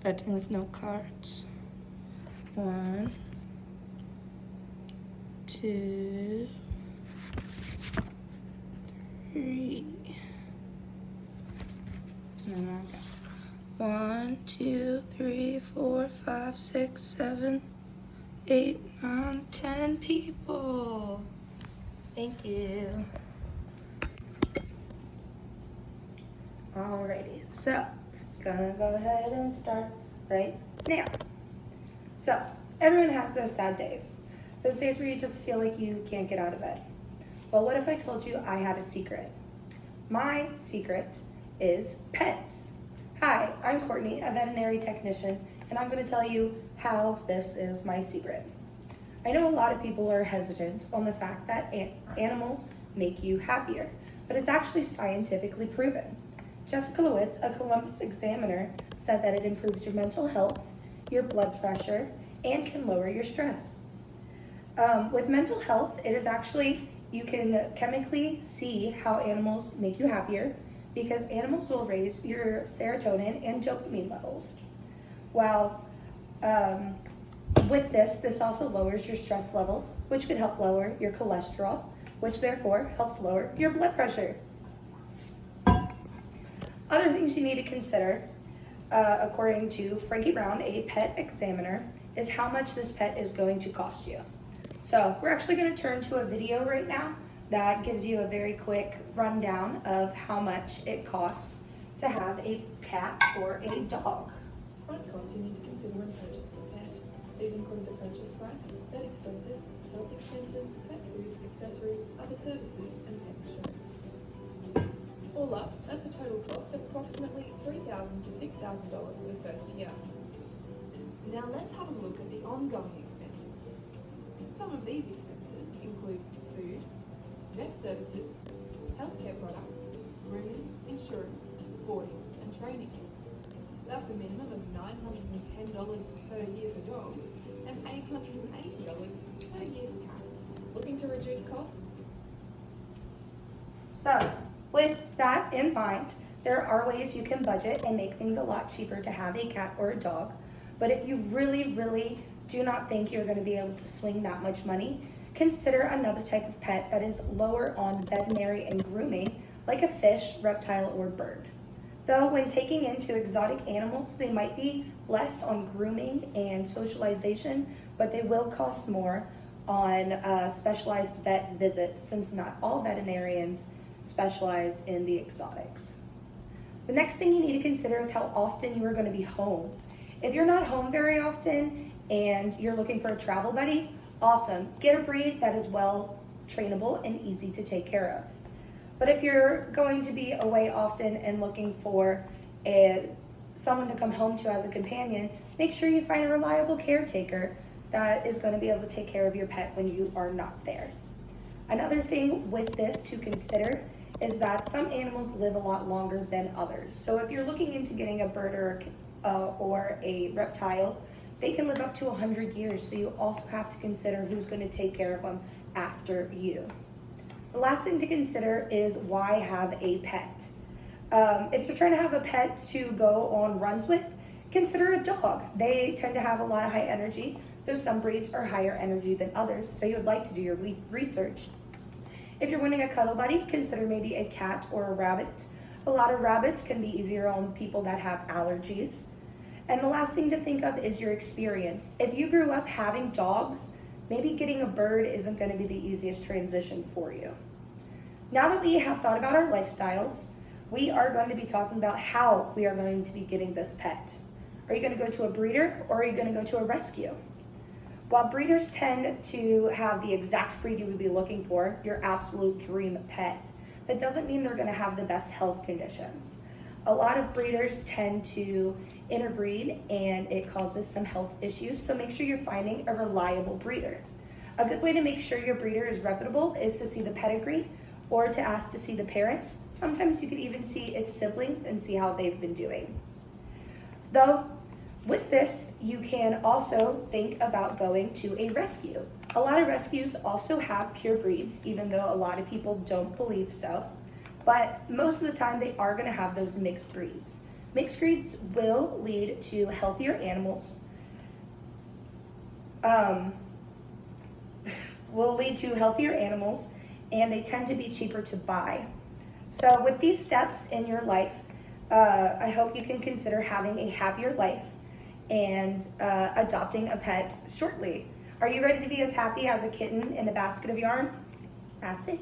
Starting with no cards. 1, 2, 3. And then I got 1, 2, 3, 4, 5, 6, 7, 8, 9, 10 people. Thank you. Alrighty, so gonna go ahead and start right now. So everyone has those sad days. Those days where you just feel like you can't get out of bed. Well, what if I told you I had a secret? My secret is pets. Hi, I'm Courtney, a veterinary technician, and I'm going to tell you how this is my secret. I know a lot of people are hesitant on the fact that animals make you happier, but it's actually scientifically proven. Jessica Lewitz, a Columbus Examiner, said that it improves your mental health, your blood pressure, and can lower your stress. With mental health, it is actually, you can chemically see how animals make you happier because animals will raise your serotonin and dopamine levels. While with this also lowers your stress levels, which could help lower your cholesterol, which therefore helps lower your blood pressure. Other things you need to consider, according to Frankie Brown, a pet examiner, is how much this pet is going to cost you. So we're actually going to turn to a video right now that gives you a very quick rundown of how much it costs to have a cat or a dog. Front costs you need to consider when purchasing a pet. These include the purchase price, vet expenses, health expenses, pet food, accessories, other services, and pet insurance. All up, that's a total cost of approximately $3,000 to $6,000 for the first year. Now let's have a look at the ongoing expenses. Some of these expenses include food, vet services, healthcare products, grooming, insurance, boarding, and training. That's a minimum of $910 per year for dogs and $880 per year for cats. Looking to reduce costs? So with that in mind, there are ways you can budget and make things a lot cheaper to have a cat or a dog. But if you really do not think you're going to be able to swing that much money, consider another type of pet that is lower on veterinary and grooming, like a fish, reptile, or bird. Though when taking into exotic animals, they might be less on grooming and socialization, but they will cost more on specialized vet visits, since not all veterinarians specialize in the exotics. The next thing you need to consider is how often you are going to be home. If you're not home very often and you're looking for a travel buddy, awesome. Get a breed that is well trainable and easy to take care of. But if you're going to be away often and looking for someone to come home to as a companion, make sure you find a reliable caretaker that is going to be able to take care of your pet when you are not there. Another thing with this to consider is that some animals live a lot longer than others. So if you're looking into getting a bird or a reptile, they can live up to 100 years. So you also have to consider who's going to take care of them after you. The last thing to consider is why have a pet. If you're trying to have a pet to go on runs with, consider a dog. They tend to have a lot of high energy, though some breeds are higher energy than others, so you would like to do your research. If you're wanting a cuddle buddy, consider maybe a cat or a rabbit. A lot of rabbits can be easier on people that have allergies. And the last thing to think of is your experience. If you grew up having dogs, maybe getting a bird isn't going to be the easiest transition for you. Now that we have thought about our lifestyles, we are going to be talking about how we are going to be getting this pet. Are you going to go to a breeder or are you going to go to a rescue? While breeders tend to have the exact breed you would be looking for, your absolute dream pet, that doesn't mean they're going to have the best health conditions. A lot of breeders tend to interbreed and it causes some health issues, so make sure you're finding a reliable breeder. A good way to make sure your breeder is reputable is to see the pedigree or to ask to see the parents. Sometimes you could even see its siblings and see how they've been doing. Though, with this, you can also think about going to a rescue. A lot of rescues also have pure breeds, even though a lot of people don't believe so. But most of the time, they are going to have those mixed breeds. Mixed breeds will lead to healthier animals. And they tend to be cheaper to buy. So with these steps in your life, I hope you can consider having a happier life and adopting a pet shortly. Are you ready to be as happy as a kitten in a basket of yarn? That's it.